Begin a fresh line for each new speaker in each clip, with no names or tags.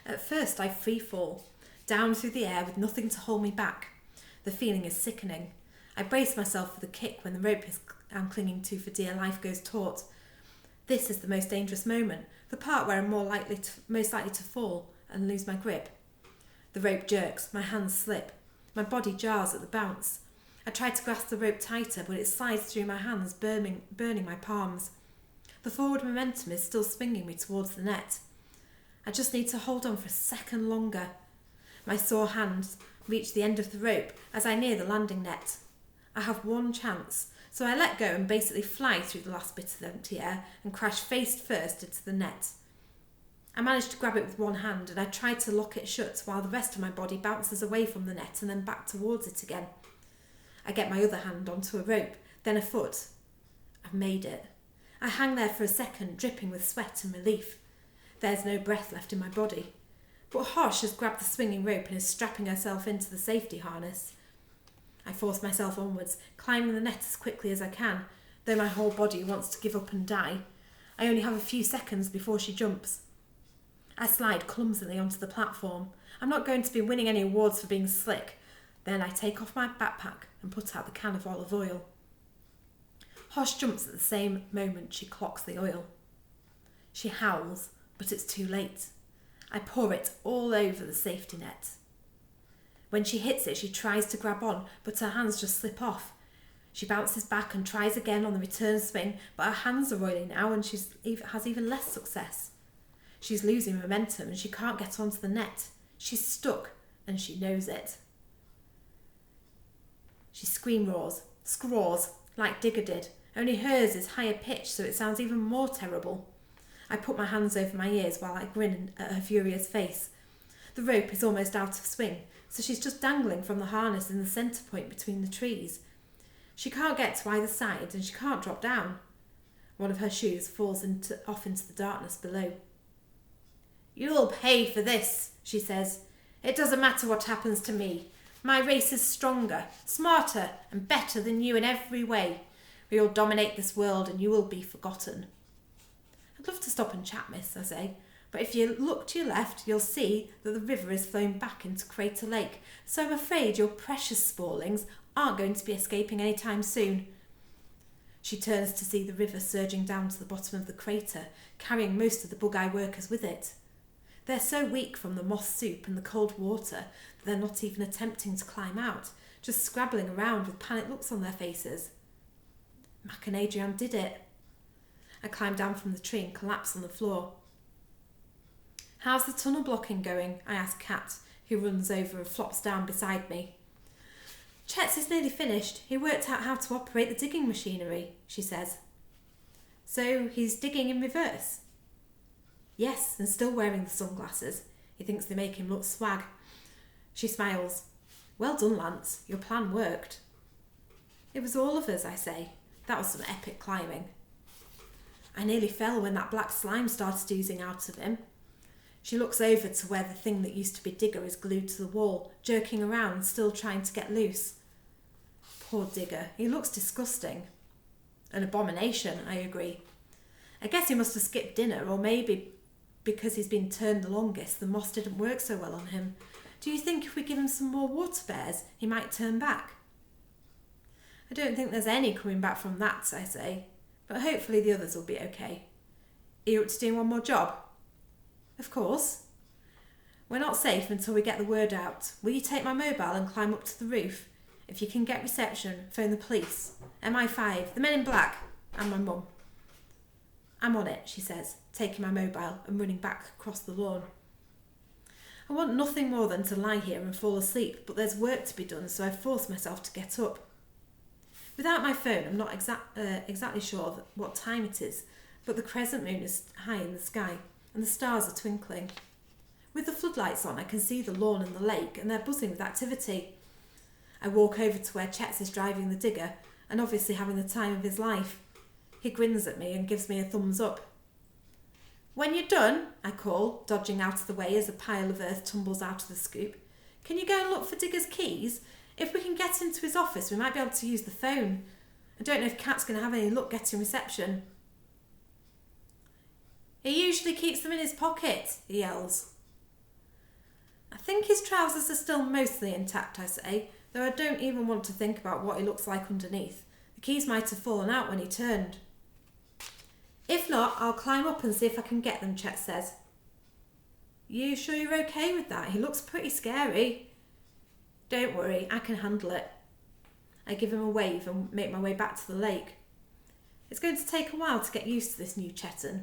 At first I free fall, down through the air with nothing to hold me back. The feeling is sickening. I brace myself for the kick when the rope I'm clinging to for dear life goes taut. This is the most dangerous moment, the part where I'm most likely to fall and lose my grip. The rope jerks, my hands slip, my body jars at the bounce. I try to grasp the rope tighter, but it slides through my hands, burning my palms. The forward momentum is still swinging me towards the net. I just need to hold on for a second longer. My sore hands reach the end of the rope as I near the landing net. I have one chance, so I let go and basically fly through the last bit of empty air and crash face first into the net. I manage to grab it with one hand and I try to lock it shut while the rest of my body bounces away from the net and then back towards it again. I get my other hand onto a rope, then a foot. I've made it. I hang there for a second, dripping with sweat and relief. There's no breath left in my body. But Hosh has grabbed the swinging rope and is strapping herself into the safety harness. I force myself onwards, climbing the net as quickly as I can, though my whole body wants to give up and die. I only have a few seconds before she jumps. I slide clumsily onto the platform. I'm not going to be winning any awards for being slick. Then I take off my backpack and put out the can of olive oil. Hosh jumps at the same moment she clocks the oil. She howls, but it's too late. I pour it all over the safety net. When she hits it, she tries to grab on, but her hands just slip off. She bounces back and tries again on the return swing, but her hands are oily now and she has even less success. She's losing momentum and she can't get onto the net. She's stuck and she knows it. She scraws, like Digger did, only hers is higher pitched so it sounds even more terrible. I put my hands over my ears while I grin at her furious face. The rope is almost out of swing, so she's just dangling from the harness in the centre point between the trees. She can't get to either side and she can't drop down. One of her shoes falls off into the darkness below. "You'll pay for this," she says. "It doesn't matter what happens to me. My race is stronger, smarter and better than you in every way. We will dominate this world and you will be forgotten." "I'd love to stop and chat, miss," I say, "but if you look to your left, you'll see that the river is flowing back into Crater Lake, so I'm afraid your precious sporlings aren't going to be escaping any time soon." She turns to see the river surging down to the bottom of the crater, carrying most of the bug-eye workers with it. They're so weak from the moss soup and the cold water that they're not even attempting to climb out, just scrabbling around with panicked looks on their faces. Mac and Adrian did it. I climb down from the tree and collapse on the floor. "How's the tunnel blocking going?" I ask Kat, who runs over and flops down beside me. "Chet's is nearly finished. He worked out how to operate the digging machinery," she says. "So he's digging in reverse?" "Yes, and still wearing the sunglasses. He thinks they make him look swag." She smiles. "Well done, Lance. Your plan worked." "It was all of us," I say. "That was some epic climbing." "I nearly fell when that black slime started oozing out of him." She looks over to where the thing that used to be Digger is glued to the wall, jerking around, still trying to get loose. "Poor Digger. He looks disgusting." "An abomination," I agree. "I guess he must have skipped dinner, or maybe because he's been turned the longest, the moss didn't work so well on him. Do you think if we give him some more water bears, he might turn back?" "I don't think there's any coming back from that," I say, "but hopefully the others will be okay. Are you up to doing one more job?" "Of course." "We're not safe until we get the word out. Will you take my mobile and climb up to the roof? If you can get reception, phone the police. MI5, the men in black, and my mum." "I'm on it," she says, taking my mobile and running back across the lawn. I want nothing more than to lie here and fall asleep, but there's work to be done, so I force myself to get up. Without my phone, I'm not exactly sure what time it is, but the crescent moon is high in the sky and the stars are twinkling. With the floodlights on, I can see the lawn and the lake, and they're buzzing with activity. I walk over to where Chet's is driving the digger and obviously having the time of his life. He grins at me and gives me a thumbs up. "When you're done," I call, dodging out of the way as a pile of earth tumbles out of the scoop, "can you go and look for Digger's keys? If we can get into his office, we might be able to use the phone. I don't know if Kat's going to have any luck getting reception." "He usually keeps them in his pocket," he yells. I think his trousers are still mostly intact, I say, though I don't even want to think about what he looks like underneath. The keys might have fallen out when he turned. If not, I'll climb up and see if I can get them, Chet says. You sure you're okay with that? He looks pretty scary. Don't worry, I can handle it. I give him a wave and make my way back to the lake. It's going to take a while to get used to this new Chetan.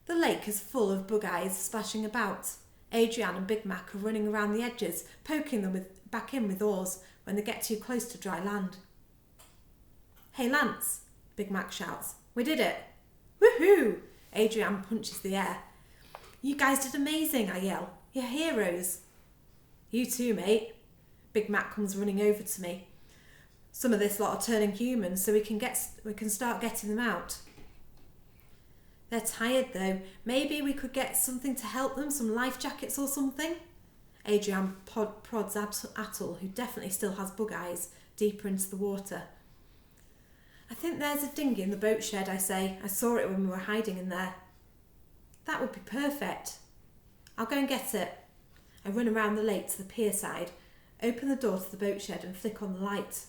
The lake is full of bug eyes splashing about. Adrian and Big Mac are running around the edges, poking them back in with oars when they get too close to dry land. Hey Lance, Big Mac shouts. We did it. Woohoo! Adrian punches the air. You guys did amazing, I yell. You're heroes. You too, mate. Big Mac comes running over to me. Some of this lot are turning human, so we can start getting them out. They're tired though. Maybe we could get something to help them, some life jackets or something. Adrian prods Atul, who definitely still has bug eyes, deeper into the water. I think there's a dinghy in the boat shed, I say. I saw it when we were hiding in there. That would be perfect. I'll go and get it. I run around the lake to the pier side, open the door to the boat shed and flick on the light.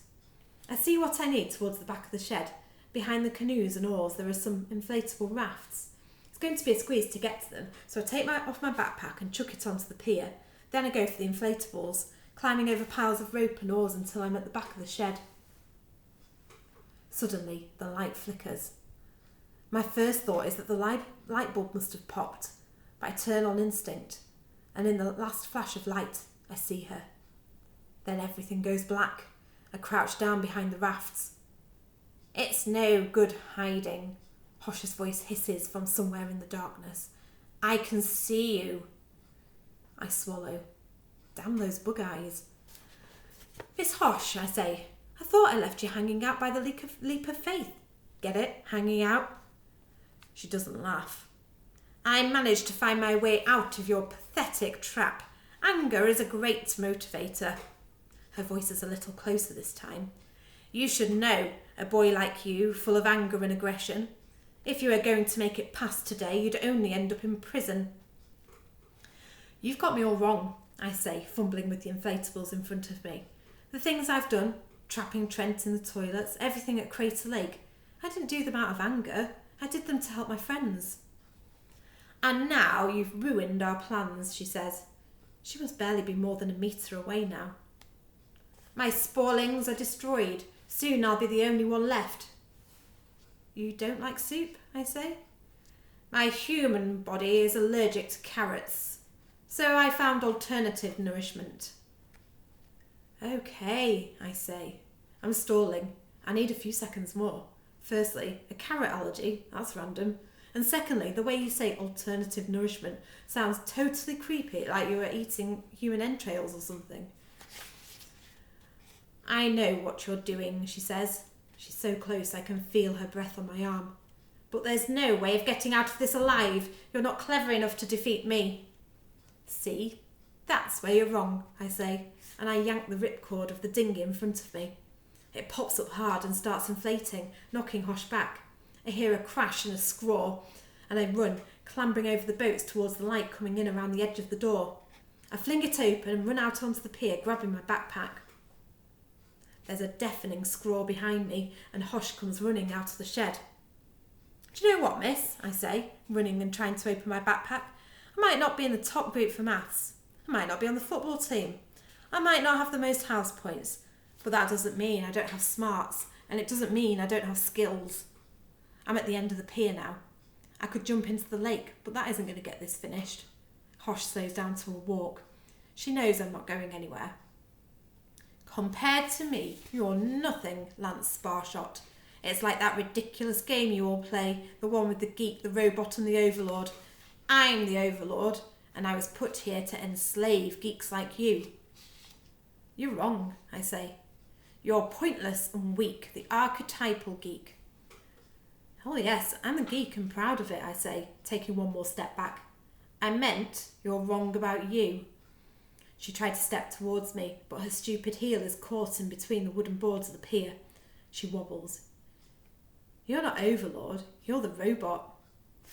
I see what I need towards the back of the shed. Behind the canoes and oars there are some inflatable rafts. It's going to be a squeeze to get to them, so I take off my backpack and chuck it onto the pier. Then I go for the inflatables, climbing over piles of rope and oars until I'm at the back of the shed. Suddenly, the light flickers. My first thought is that the light bulb must have popped, but I turn on instinct, and in the last flash of light, I see her. Then everything goes black. I crouch down behind the rafts. It's no good hiding, Hosh's voice hisses from somewhere in the darkness. I can see you. I swallow. Damn those bug eyes. It's Hosh, I say. I thought I left you hanging out by the leap of faith. Get it? Hanging out? She doesn't laugh. I managed to find my way out of your pathetic trap. Anger is a great motivator. Her voice is a little closer this time. You should know, a boy like you, full of anger and aggression. If you were going to make it past today, you'd only end up in prison. You've got me all wrong, I say, fumbling with the inflatables in front of me. The things I've done, trapping Trent in the toilets, everything at Crater Lake, I didn't do them out of anger. I did them to help my friends. And now you've ruined our plans, she says. She must barely be more than a metre away now. My spoilings are destroyed. Soon I'll be the only one left. You don't like soup, I say? My human body is allergic to carrots, so I found alternative nourishment. Okay, I say. I'm stalling. I need a few seconds more. Firstly, a carrot allergy, that's random. And secondly, the way you say alternative nourishment sounds totally creepy, like you were eating human entrails or something. I know what you're doing, she says. She's so close I can feel her breath on my arm. But there's no way of getting out of this alive. You're not clever enough to defeat me. See? That's where you're wrong, I say, and I yank the ripcord of the dinghy in front of me. It pops up hard and starts inflating, knocking Hosh back. I hear a crash and a scrawl, and I run, clambering over the boats towards the light coming in around the edge of the door. I fling it open and run out onto the pier, grabbing my backpack. There's a deafening scrawl behind me, and Hosh comes running out of the shed. Do you know what, miss? I say, running and trying to open my backpack. I might not be in the top group for maths. I might not be on the football team. I might not have the most house points. But that doesn't mean I don't have smarts, and it doesn't mean I don't have skills. I'm at the end of the pier now. I could jump into the lake, but that isn't going to get this finished. Hosh slows down to a walk. She knows I'm not going anywhere. Compared to me, you're nothing, Lance Sparshot. It's like that ridiculous game you all play, the one with the geek, the robot and the overlord. I'm the overlord, and I was put here to enslave geeks like you. You're wrong, I say. You're pointless and weak, the archetypal geek. Oh yes, I'm a geek and proud of it, I say, taking one more step back. I meant you're wrong about you. She tried to step towards me, but her stupid heel is caught in between the wooden boards of the pier. She wobbles. You're not Overlord, you're the robot.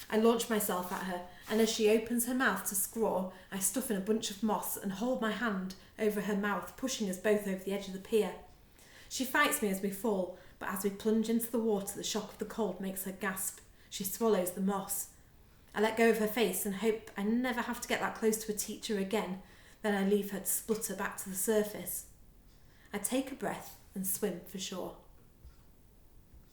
I launch myself at her, and as she opens her mouth to scrawl, I stuff in a bunch of moss and hold my hand over her mouth, pushing us both over the edge of the pier. She fights me as we fall, but as we plunge into the water, the shock of the cold makes her gasp. She swallows the moss. I let go of her face and hope I never have to get that close to a teacher again. Then I leave her to splutter back to the surface. I take a breath and swim for shore.